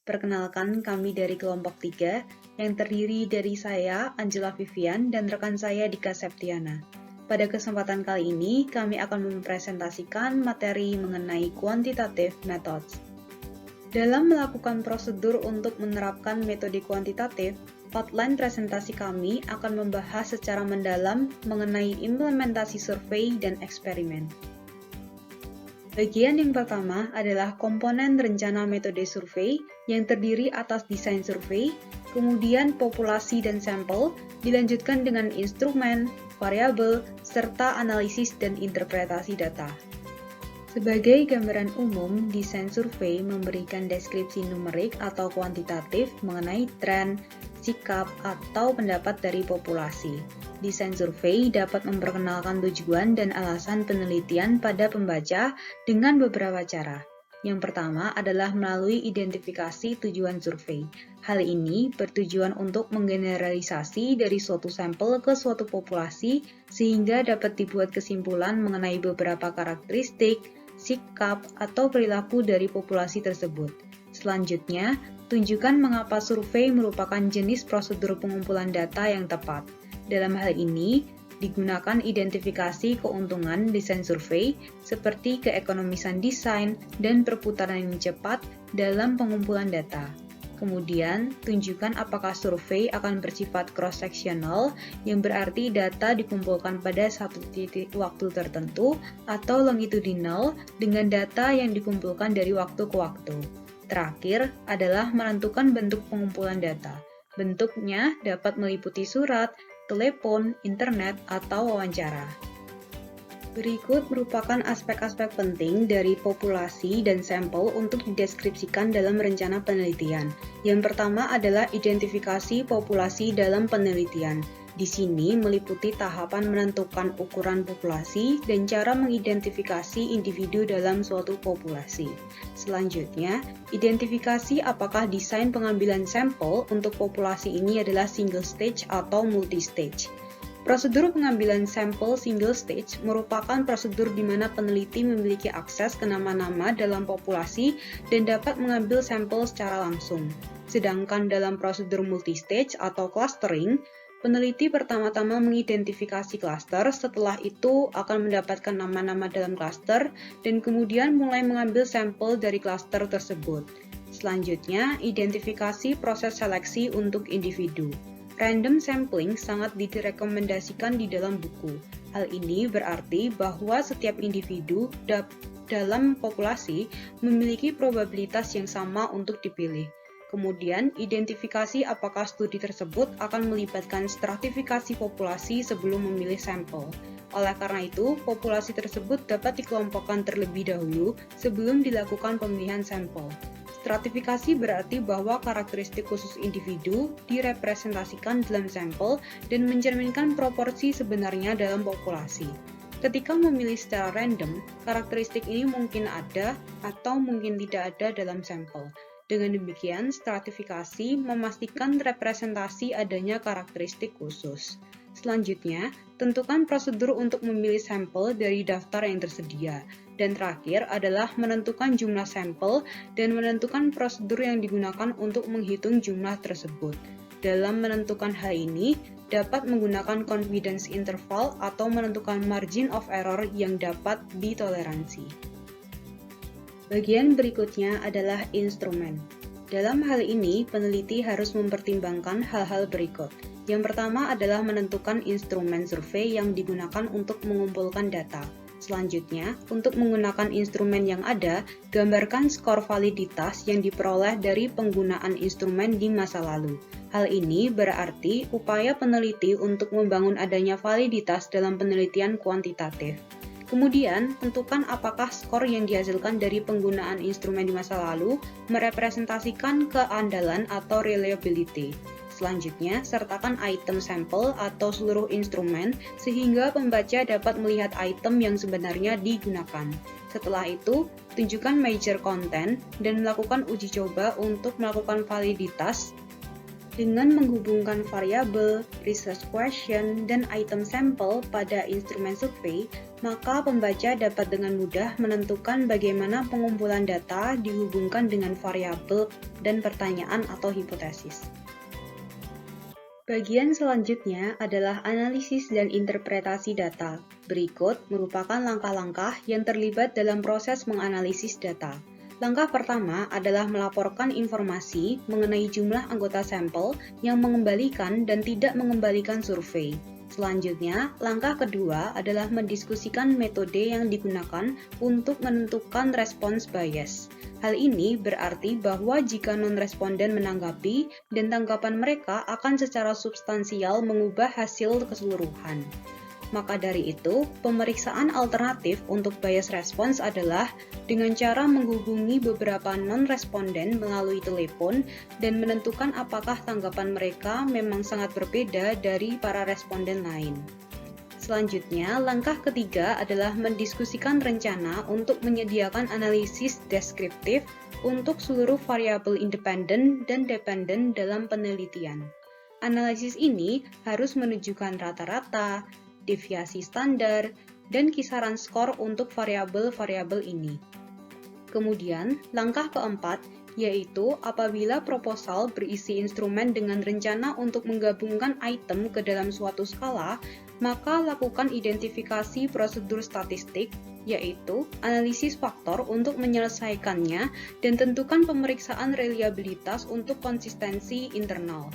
Perkenalkan, kami dari kelompok 3 yang terdiri dari saya, Angela Vivian, dan rekan saya Dika Septiana. Pada kesempatan kali ini, kami akan mempresentasikan materi mengenai quantitative methods. Dalam melakukan prosedur untuk menerapkan metode kuantitatif, outline presentasi kami akan membahas secara mendalam mengenai implementasi survei dan eksperimen. Bagian yang pertama adalah komponen rencana metode survei yang terdiri atas desain survei, kemudian populasi dan sampel, dilanjutkan dengan instrumen, variabel, serta analisis dan interpretasi data. Sebagai gambaran umum, desain survei memberikan deskripsi numerik atau kuantitatif mengenai tren, sikap, atau pendapat dari populasi. Desain survei dapat memperkenalkan tujuan dan alasan penelitian pada pembaca dengan beberapa cara. Yang pertama adalah melalui identifikasi tujuan survei. Hal ini bertujuan untuk menggeneralisasi dari suatu sampel ke suatu populasi sehingga dapat dibuat kesimpulan mengenai beberapa karakteristik, sikap, atau perilaku dari populasi tersebut. Selanjutnya, tunjukkan mengapa survei merupakan jenis prosedur pengumpulan data yang tepat. Dalam hal ini, digunakan identifikasi keuntungan desain survei seperti keekonomisan desain dan perputaran yang cepat dalam pengumpulan data. Kemudian, tunjukkan apakah survei akan bersifat cross-sectional, yang berarti data dikumpulkan pada satu titik waktu tertentu, atau longitudinal dengan data yang dikumpulkan dari waktu ke waktu. Terakhir adalah menentukan bentuk pengumpulan data. Bentuknya dapat meliputi surat, telepon, internet, atau wawancara. Berikut merupakan aspek-aspek penting dari populasi dan sampel untuk dideskripsikan dalam rencana penelitian. Yang pertama adalah identifikasi populasi dalam penelitian. Di sini meliputi tahapan menentukan ukuran populasi dan cara mengidentifikasi individu dalam suatu populasi. Selanjutnya, identifikasi apakah desain pengambilan sampel untuk populasi ini adalah single stage atau multi-stage. Prosedur pengambilan sampel single stage merupakan prosedur di mana peneliti memiliki akses ke nama-nama dalam populasi dan dapat mengambil sampel secara langsung. Sedangkan dalam prosedur multi-stage atau clustering, peneliti pertama-tama mengidentifikasi klaster, setelah itu akan mendapatkan nama-nama dalam klaster, dan kemudian mulai mengambil sampel dari klaster tersebut. Selanjutnya, identifikasi proses seleksi untuk individu. Random sampling sangat direkomendasikan di dalam buku. Hal ini berarti bahwa setiap individu dalam populasi memiliki probabilitas yang sama untuk dipilih. Kemudian, identifikasi apakah studi tersebut akan melibatkan stratifikasi populasi sebelum memilih sampel. Oleh karena itu, populasi tersebut dapat dikelompokkan terlebih dahulu sebelum dilakukan pemilihan sampel. Stratifikasi berarti bahwa karakteristik khusus individu direpresentasikan dalam sampel dan mencerminkan proporsi sebenarnya dalam populasi. Ketika memilih secara random, karakteristik ini mungkin ada atau mungkin tidak ada dalam sampel. Dengan demikian, stratifikasi memastikan representasi adanya karakteristik khusus. Selanjutnya, tentukan prosedur untuk memilih sampel dari daftar yang tersedia. Dan terakhir adalah menentukan jumlah sampel dan menentukan prosedur yang digunakan untuk menghitung jumlah tersebut. Dalam menentukan hal ini, dapat menggunakan confidence interval atau menentukan margin of error yang dapat ditoleransi. Bagian berikutnya adalah instrumen. Dalam hal ini, peneliti harus mempertimbangkan hal-hal berikut. Yang pertama adalah menentukan instrumen survei yang digunakan untuk mengumpulkan data. Selanjutnya, untuk menggunakan instrumen yang ada, gambarkan skor validitas yang diperoleh dari penggunaan instrumen di masa lalu. Hal ini berarti upaya peneliti untuk membangun adanya validitas dalam penelitian kuantitatif. Kemudian, tentukan apakah skor yang dihasilkan dari penggunaan instrumen di masa lalu merepresentasikan keandalan atau reliability. Selanjutnya, sertakan item sampel atau seluruh instrumen sehingga pembaca dapat melihat item yang sebenarnya digunakan. Setelah itu, tunjukkan major content dan melakukan uji coba untuk melakukan validitas dengan menghubungkan variabel, research question, dan item sampel pada instrumen survei. maka pembaca dapat dengan mudah menentukan bagaimana pengumpulan data dihubungkan dengan variabel dan pertanyaan atau hipotesis. Bagian selanjutnya adalah analisis dan interpretasi data. Berikut merupakan langkah-langkah yang terlibat dalam proses menganalisis data. Langkah pertama adalah melaporkan informasi mengenai jumlah anggota sampel yang mengembalikan dan tidak mengembalikan survei. Selanjutnya, langkah kedua adalah mendiskusikan metode yang digunakan untuk menentukan respons bias. Hal ini berarti bahwa jika non-responden menanggapi dan tanggapan mereka akan secara substansial mengubah hasil keseluruhan. Maka dari itu, pemeriksaan alternatif untuk bias response adalah dengan cara menghubungi beberapa non-responden melalui telepon dan menentukan apakah tanggapan mereka memang sangat berbeda dari para responden lain. Selanjutnya, langkah ketiga adalah mendiskusikan rencana untuk menyediakan analisis deskriptif untuk seluruh variabel independen dan dependen dalam penelitian. Analisis ini harus menunjukkan rata-rata, deviasi standar, dan kisaran skor untuk variabel-variabel ini. Kemudian, langkah keempat yaitu apabila proposal berisi instrumen dengan rencana untuk menggabungkan item ke dalam suatu skala, maka lakukan identifikasi prosedur statistik, yaitu analisis faktor untuk menyelesaikannya dan tentukan pemeriksaan reliabilitas untuk konsistensi internal.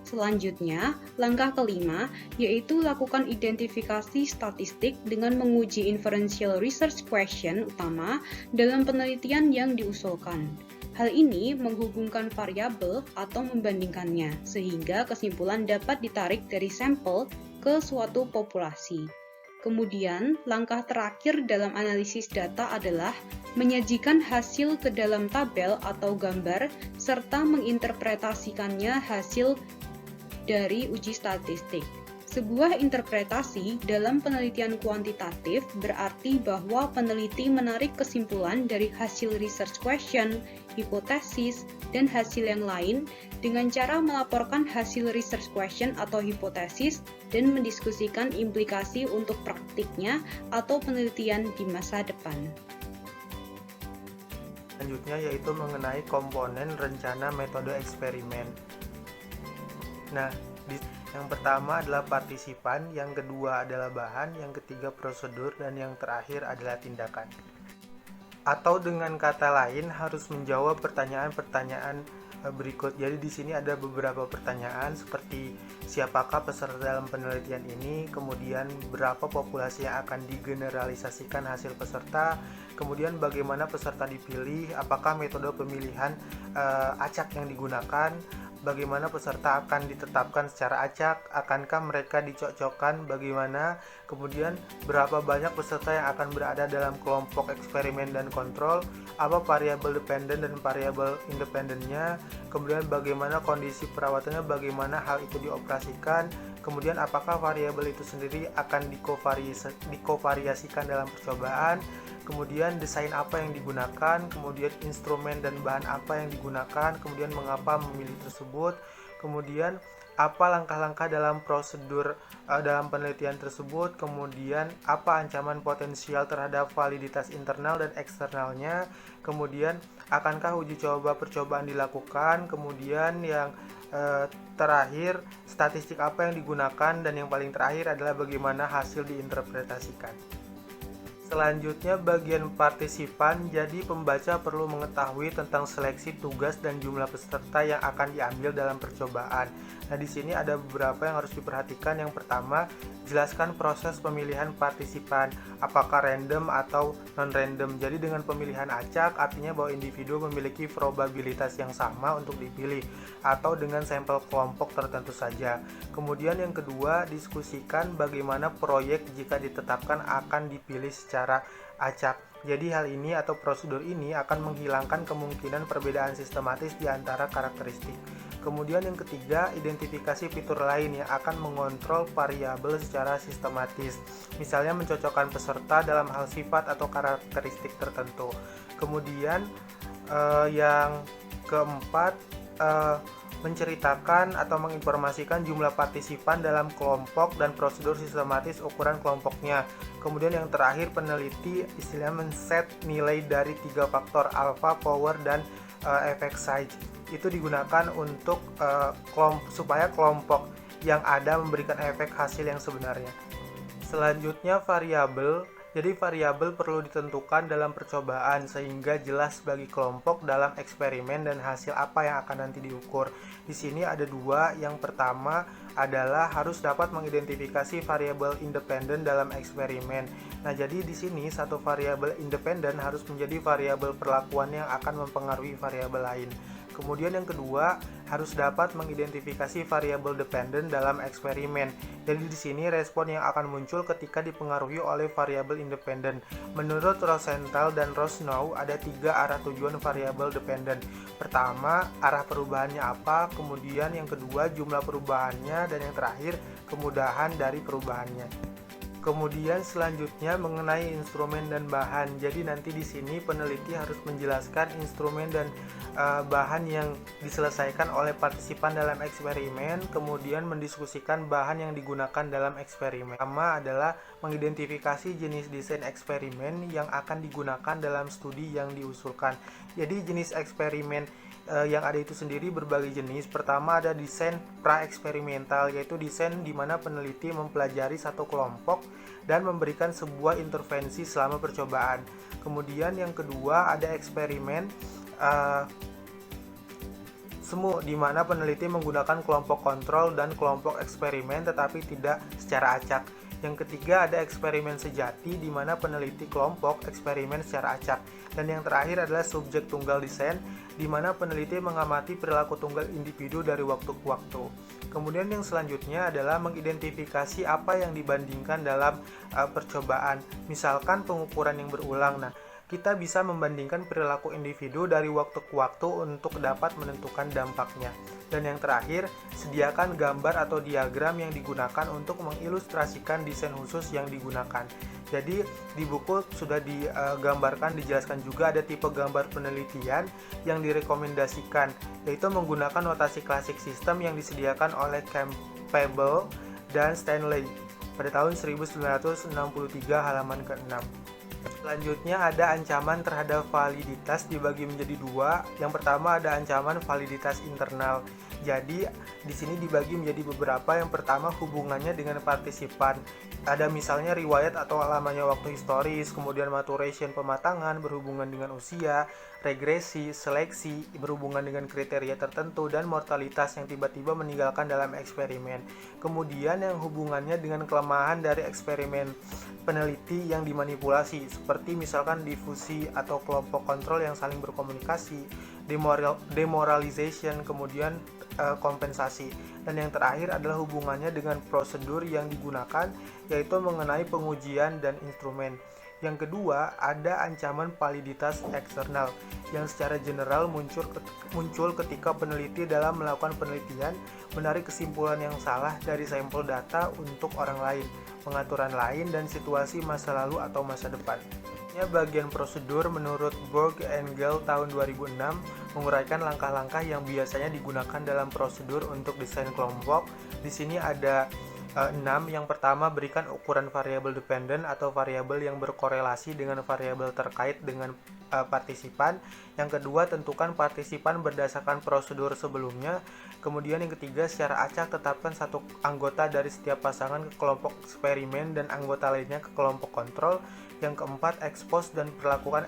Selanjutnya, langkah kelima yaitu lakukan identifikasi statistik dengan menguji inferential research question utama dalam penelitian yang diusulkan. Hal ini menghubungkan variabel atau membandingkannya, sehingga kesimpulan dapat ditarik dari sampel ke suatu populasi. Kemudian, langkah terakhir dalam analisis data adalah menyajikan hasil ke dalam tabel atau gambar, serta menginterpretasikannya hasil dari uji statistik. Sebuah interpretasi dalam penelitian kuantitatif berarti bahwa peneliti menarik kesimpulan dari hasil research question, hipotesis, dan hasil yang lain dengan cara melaporkan hasil research question atau hipotesis dan mendiskusikan implikasi untuk praktiknya atau penelitian di masa depan. Selanjutnya yaitu mengenai komponen rencana metode eksperimen. Nah, yang pertama adalah partisipan, yang kedua adalah bahan, yang ketiga prosedur, dan yang terakhir adalah tindakan. Atau dengan kata lain harus menjawab pertanyaan-pertanyaan berikut. Jadi di sini ada beberapa pertanyaan seperti siapakah peserta dalam penelitian ini, kemudian berapa populasi yang akan digeneralisasikan hasil peserta, kemudian bagaimana peserta dipilih, apakah metode pemilihan acak yang digunakan, bagaimana peserta akan ditetapkan secara acak, akankah mereka dicocokkan, bagaimana, kemudian berapa banyak peserta yang akan berada dalam kelompok eksperimen dan kontrol, apa variabel dependen dan variabel independennya, kemudian bagaimana kondisi perawatannya, bagaimana hal itu dioperasikan, kemudian apakah variabel itu sendiri akan dikovariasikan dalam percobaan, kemudian desain apa yang digunakan, kemudian instrumen dan bahan apa yang digunakan, kemudian mengapa memilih tersebut, kemudian apa langkah-langkah dalam prosedur dalam penelitian tersebut, kemudian apa ancaman potensial terhadap validitas internal dan eksternalnya, kemudian akankah uji coba percobaan dilakukan, kemudian yang terakhir statistik apa yang digunakan, dan yang paling terakhir adalah bagaimana hasil diinterpretasikan. Selanjutnya bagian partisipan, jadi pembaca perlu mengetahui tentang seleksi tugas dan jumlah peserta yang akan diambil dalam percobaan. Nah, di sini ada beberapa yang harus diperhatikan. Yang pertama, jelaskan proses pemilihan partisipan, apakah random atau non-random. Jadi dengan pemilihan acak artinya bahwa individu memiliki probabilitas yang sama untuk dipilih, atau dengan sampel kelompok tertentu saja. Kemudian yang kedua, diskusikan bagaimana proyek jika ditetapkan akan dipilih secara acak. Jadi hal ini atau prosedur ini akan menghilangkan kemungkinan perbedaan sistematis di antara karakteristik. Kemudian yang ketiga, identifikasi fitur lain yang akan mengontrol variabel secara sistematis. Misalnya mencocokkan peserta dalam hal sifat atau karakteristik tertentu. Kemudian yang keempat, menceritakan atau menginformasikan jumlah partisipan dalam kelompok dan prosedur sistematis ukuran kelompoknya. Kemudian yang terakhir, peneliti istilahnya men-set nilai dari 3 faktor alpha, power, dan effect size. Itu digunakan untuk supaya kelompok yang ada memberikan efek hasil yang sebenarnya. Selanjutnya variabel. Jadi variabel perlu ditentukan dalam percobaan sehingga jelas bagi kelompok dalam eksperimen dan hasil apa yang akan nanti diukur. Di sini ada dua. Yang pertama adalah harus dapat mengidentifikasi variabel independen dalam eksperimen. Nah, jadi di sini satu variabel independen harus menjadi variabel perlakuan yang akan mempengaruhi variabel lain. Kemudian yang kedua, harus dapat mengidentifikasi variabel dependen dalam eksperimen. Jadi di sini respon yang akan muncul ketika dipengaruhi oleh variabel independen. Menurut Rosenthal dan Rosnow, ada 3 arah tujuan variabel dependen. Pertama, arah perubahannya apa, kemudian yang kedua, jumlah perubahannya, dan yang terakhir, kemudahan dari perubahannya. Kemudian selanjutnya mengenai instrumen dan bahan. Jadi nanti di sini peneliti harus menjelaskan instrumen dan bahan yang diselesaikan oleh partisipan dalam eksperimen, kemudian mendiskusikan bahan yang digunakan dalam eksperimen. Pertama adalah mengidentifikasi jenis desain eksperimen yang akan digunakan dalam studi yang diusulkan. Jadi jenis eksperimen yang ada itu sendiri berbagai jenis. Pertama ada desain pra-eksperimental, yaitu desain di mana peneliti mempelajari satu kelompok dan memberikan sebuah intervensi selama percobaan. Kemudian yang kedua ada eksperimen semu, di mana peneliti menggunakan kelompok kontrol dan kelompok eksperimen tetapi tidak secara acak. Yang ketiga ada eksperimen sejati, di mana peneliti kelompok eksperimen secara acak. Dan yang terakhir adalah subjek tunggal desain, di mana peneliti mengamati perilaku tunggal individu dari waktu ke waktu. Kemudian yang selanjutnya adalah mengidentifikasi apa yang dibandingkan dalam percobaan. Misalkan pengukuran yang berulang. Nah, kita bisa membandingkan perilaku individu dari waktu ke waktu untuk dapat menentukan dampaknya. Dan yang terakhir, sediakan gambar atau diagram yang digunakan untuk mengilustrasikan desain khusus yang digunakan. Jadi di buku sudah digambarkan, dijelaskan juga ada tipe gambar penelitian yang direkomendasikan, yaitu menggunakan notasi klasik sistem yang disediakan oleh Campbell dan Stanley pada tahun 1963 halaman ke-6. Selanjutnya ada ancaman terhadap validitas dibagi menjadi dua. Yang pertama ada ancaman validitas internal. Jadi di sini dibagi menjadi beberapa. Yang pertama hubungannya dengan partisipan. Ada misalnya riwayat atau lamanya waktu historis, kemudian maturation pematangan berhubungan dengan usia, regresi, seleksi berhubungan dengan kriteria tertentu, dan mortalitas yang tiba-tiba meninggalkan dalam eksperimen. Kemudian yang hubungannya dengan kelemahan dari eksperimen peneliti yang dimanipulasi, seperti misalkan difusi atau kelompok kontrol yang saling berkomunikasi, demoralization, kemudian kompensasi. Dan yang terakhir adalah hubungannya dengan prosedur yang digunakan, yaitu mengenai pengujian dan instrumen. Yang kedua, ada ancaman validitas eksternal yang secara general muncul ketika peneliti dalam melakukan penelitian menarik kesimpulan yang salah dari sampel data untuk orang lain, pengaturan lain, dan situasi masa lalu atau masa depan. Bagian prosedur menurut Borg and Gale tahun 2006 menguraikan langkah-langkah yang biasanya digunakan dalam prosedur untuk desain kelompok. Di sini ada 6. Yang pertama, berikan ukuran variabel dependen atau variabel yang berkorelasi dengan variabel terkait dengan partisipan. Yang kedua, tentukan partisipan berdasarkan prosedur sebelumnya. Kemudian yang ketiga, secara acak tetapkan satu anggota dari setiap pasangan ke kelompok eksperimen dan anggota lainnya ke kelompok kontrol. Yang keempat, ekspos dan perlakukan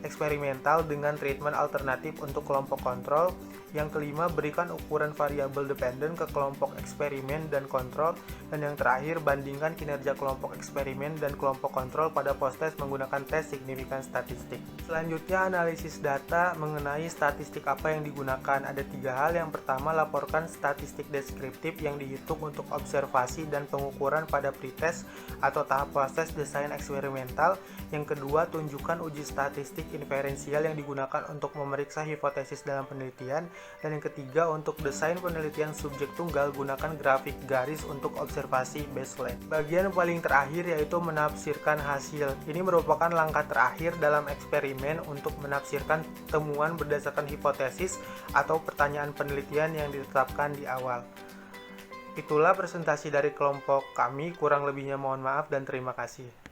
eksperimental dengan treatment alternatif untuk kelompok kontrol. Yang kelima, berikan ukuran variabel dependen ke kelompok eksperimen dan kontrol. Dan yang terakhir, bandingkan kinerja kelompok eksperimen dan kelompok kontrol pada post-test menggunakan tes signifikan statistik. Selanjutnya, analisis data mengenai statistik apa yang digunakan. Ada 3 hal. Yang pertama, laporkan statistik deskriptif yang dihitung untuk observasi dan pengukuran pada pretest atau tahap proses desain eksperimental. Yang kedua, tunjukkan uji statistik inferensial yang digunakan untuk memeriksa hipotesis dalam penelitian. Dan yang ketiga, untuk desain penelitian subjek tunggal, gunakan grafik garis untuk observasi baseline. Bagian paling terakhir yaitu menafsirkan hasil. Ini merupakan langkah terakhir dalam eksperimen untuk menafsirkan temuan berdasarkan hipotesis atau pertanyaan penelitian yang ditetapkan di awal. Itulah presentasi dari kelompok kami, kurang lebihnya mohon maaf dan terima kasih.